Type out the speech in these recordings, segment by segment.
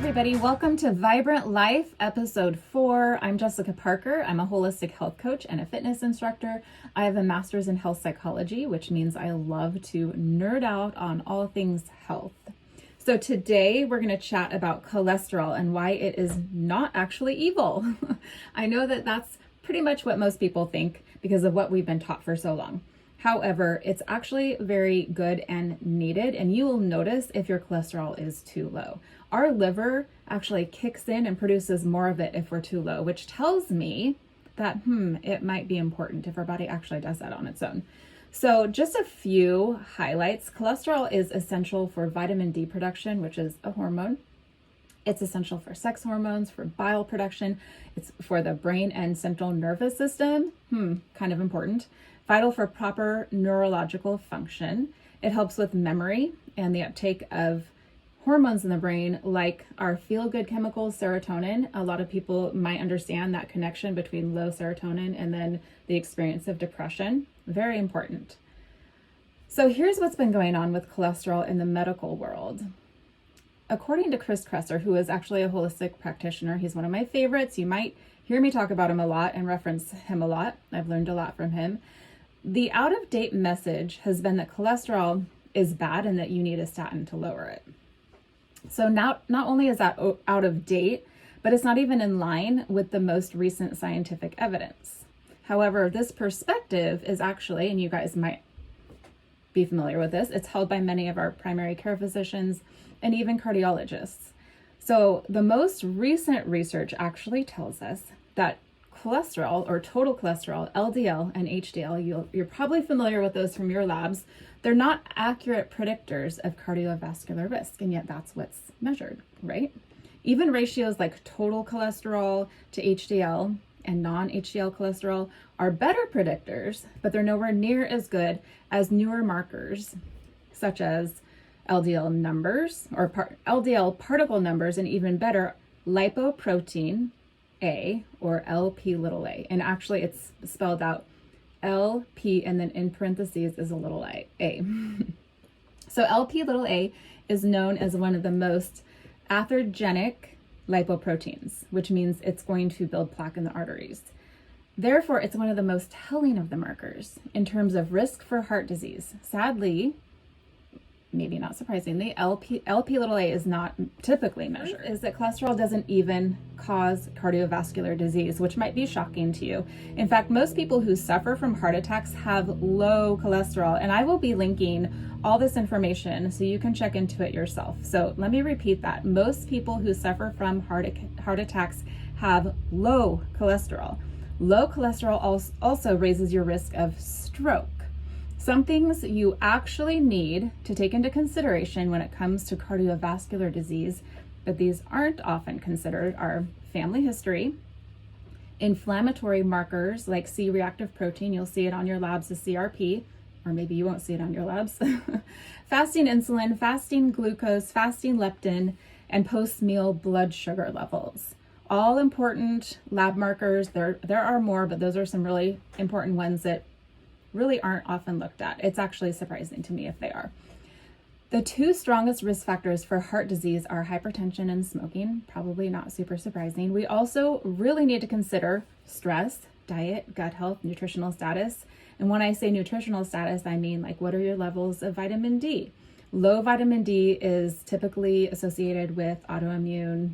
everybody. Welcome to Vibrant Life, episode 4. I'm Jessica Parker. I'm a holistic health coach and a fitness instructor. I have a master's in health psychology, which means I love to nerd out on all things health. So today we're going to chat about cholesterol and why it is not actually evil. I know that that's pretty much what most people think because of what we've been taught for so long. However, it's actually very good and needed, and you will notice if your cholesterol is too low. Our liver actually kicks in and produces more of it if we're too low, which tells me that, it might be important if our body actually does that on its own. So just a few highlights. Cholesterol is essential for vitamin D production, which is a hormone. It's essential for sex hormones, for bile production. It's for the brain and central nervous system. Kind of important. Vital for proper neurological function. It helps with memory and the uptake of hormones in the brain, like our feel-good chemical serotonin. A lot of people might understand that connection between low serotonin and then the experience of depression. Very important. So here's what's been going on with cholesterol in the medical world. According to Chris Kresser, who is actually a holistic practitioner, he's one of my favorites. You might hear me talk about him a lot and reference him a lot. I've learned a lot from him. The out-of-date message has been that cholesterol is bad and that you need a statin to lower it. So now, not only is that out of date, but it's not even in line with the most recent scientific evidence. However, this perspective is actually, and you guys might be familiar with this, it's held by many of our primary care physicians and even cardiologists. So the most recent research actually tells us that cholesterol, or total cholesterol, LDL and HDL, you're probably familiar with those from your labs. They're not accurate predictors of cardiovascular risk, and yet that's what's measured, right? Even ratios like total cholesterol to HDL and non-HDL cholesterol are better predictors, but they're nowhere near as good as newer markers such as LDL numbers or LDL particle numbers, and even better, lipoprotein A or LP(a). And actually it's spelled out LP and then in parentheses is a little a. So LP(a) is known as one of the most atherogenic lipoproteins, which means it's going to build plaque in the arteries. Therefore, it's one of the most telling of the markers in terms of risk for heart disease. Sadly, maybe not surprisingly, LP(a) is not typically measured. Is that cholesterol doesn't even cause cardiovascular disease, which might be shocking to you. In fact, most people who suffer from heart attacks have low cholesterol, and I will be linking all this information so you can check into it yourself. So let me repeat that. Most people who suffer from heart attacks have low cholesterol. Low cholesterol also raises your risk of stroke. Some things you actually need to take into consideration when it comes to cardiovascular disease, but these aren't often considered, are family history, inflammatory markers like C-reactive protein, you'll see it on your labs as CRP, or maybe you won't see it on your labs, fasting insulin, fasting glucose, fasting leptin, and post-meal blood sugar levels. All important lab markers. There are more, but those are some really important ones that really aren't often looked at. It's actually surprising to me if they are. The two strongest risk factors for heart disease are hypertension and smoking. Probably not super surprising. We also really need to consider stress, diet, gut health, nutritional status. And when I say nutritional status, I mean like what are your levels of vitamin D? Low vitamin D is typically associated with autoimmune,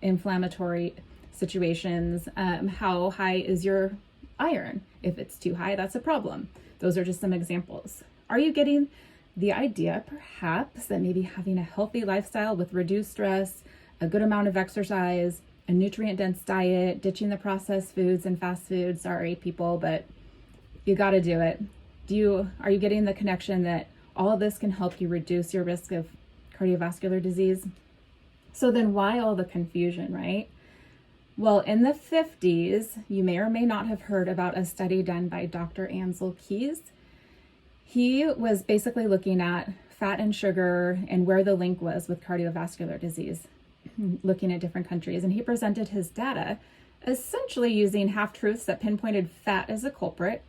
inflammatory situations. How high is your iron? If it's too high, that's a problem. Those are just some examples. Are you getting the idea perhaps that maybe having a healthy lifestyle with reduced stress, a good amount of exercise, a nutrient-dense diet, ditching the processed foods and fast food, sorry people, but you got to do it. Are you getting the connection that all of this can help you reduce your risk of cardiovascular disease? So then why all the confusion, right? Well, in the 50s, you may or may not have heard about a study done by Dr. Ansel Keys. He was basically looking at fat and sugar and where the link was with cardiovascular disease, looking at different countries. And he presented his data essentially using half-truths that pinpointed fat as a culprit,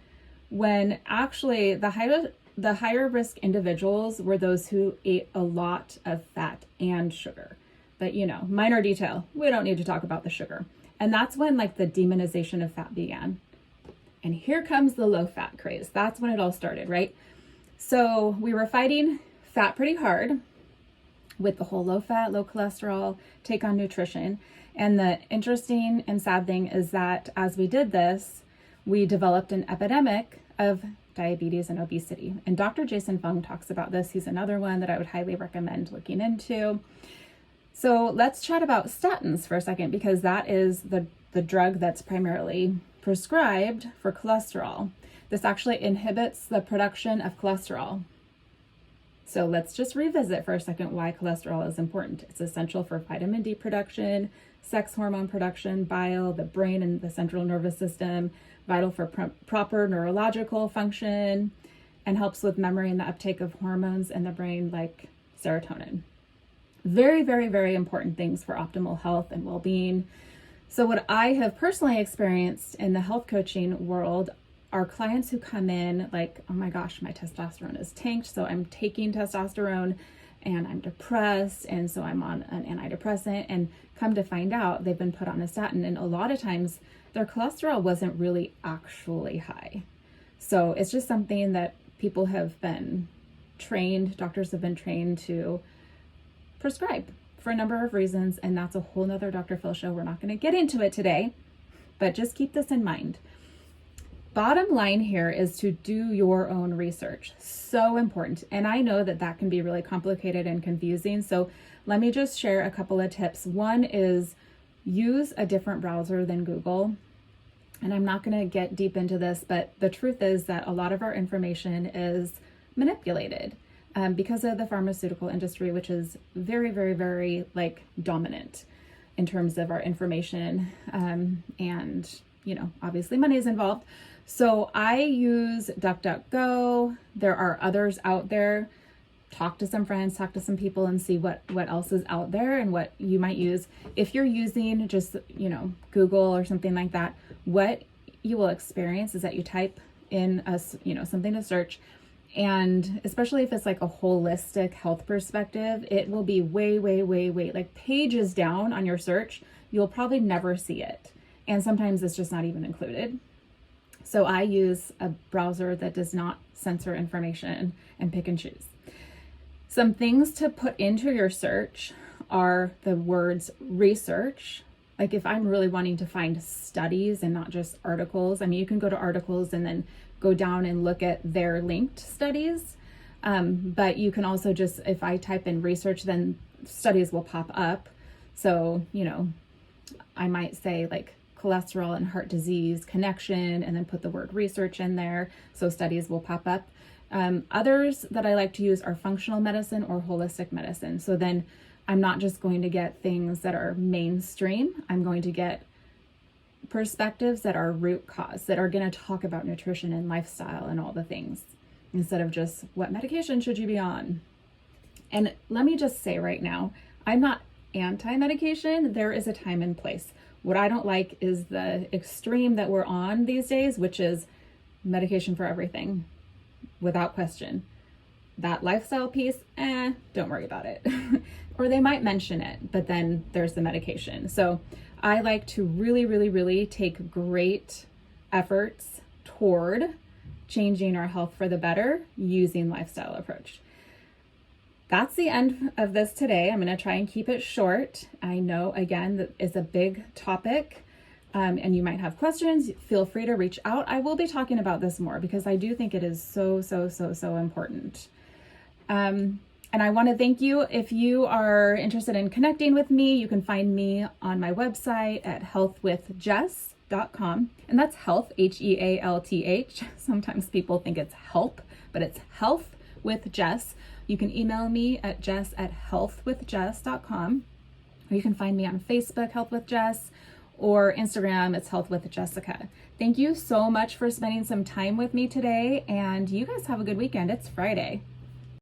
when actually the higher risk individuals were those who ate a lot of fat and sugar. But minor detail, we don't need to talk about the sugar. And that's when like the demonization of fat began. And here comes the low fat craze. That's when it all started, right? So we were fighting fat pretty hard with the whole low fat, low cholesterol take on nutrition. And the interesting and sad thing is that as we did this, we developed an epidemic of diabetes and obesity. And Dr. Jason Fung talks about this. He's another one that I would highly recommend looking into. So let's chat about statins for a second, because that is the drug that's primarily prescribed for cholesterol. This actually inhibits the production of cholesterol. So let's just revisit for a second why cholesterol is important. It's essential for vitamin D production, sex hormone production, bile, the brain and the central nervous system, vital for proper neurological function, and helps with memory and the uptake of hormones in the brain like serotonin. Very, very, very important things for optimal health and well-being. So what I have personally experienced in the health coaching world are clients who come in like, oh my gosh, my testosterone is tanked, so I'm taking testosterone and I'm depressed, and so I'm on an antidepressant, and come to find out they've been put on a statin, and a lot of times their cholesterol wasn't really actually high. So it's just something that people have been trained, doctors have been trained to prescribe for a number of reasons, and that's a whole nother Dr. Phil show. We're not going to get into it today, but just keep this in mind. Bottom line here is to do your own research. So important. And I know that that can be really complicated and confusing. So let me just share a couple of tips. One is use a different browser than Google. And I'm not going to get deep into this, but the truth is that a lot of our information is manipulated because of the pharmaceutical industry, which is very, very, very like dominant in terms of our information. And, obviously money is involved. So I use DuckDuckGo. There are others out there. Talk to some friends, talk to some people, and see what else is out there and what you might use. If you're using just, Google or something like that, what you will experience is that you type in something to search. And especially if it's like a holistic health perspective, it will be way, way, way, way, like pages down on your search. You'll probably never see it. And sometimes it's just not even included. So I use a browser that does not censor information and pick and choose. Some things to put into your search are the words research. Like if I'm really wanting to find studies and not just articles, I mean, you can go to articles and then go down and look at their linked studies. But you can also just, if I type in research, then studies will pop up. So, I might say like cholesterol and heart disease connection, and then put the word research in there. So studies will pop up. Others that I like to use are functional medicine or holistic medicine. So then I'm not just going to get things that are mainstream. I'm going to get perspectives that are root cause, that are going to talk about nutrition and lifestyle and all the things, instead of just what medication should you be on. And let me just say right now, I'm not anti-medication. There is a time and place. What I don't like is the extreme that we're on these days, which is medication for everything, without question. That lifestyle piece, don't worry about it. Or they might mention it, but then there's the medication. So I like to really, really, really take great efforts toward changing our health for the better using lifestyle approach. That's the end of this today. I'm going to try and keep it short. I know, again, that is a big topic, and you might have questions. Feel free to reach out. I will be talking about this more because I do think it is so, so, so, so important. And I want to thank you. If you are interested in connecting with me, you can find me on my website at healthwithjess.com. And that's health, Health. Sometimes people think it's help, but it's Health with Jess. You can email me at jess@healthwithjess.com, or you can find me on Facebook, Health with Jess, or Instagram, it's Health with Jessica. Thank you so much for spending some time with me today, and you guys have a good weekend. It's Friday.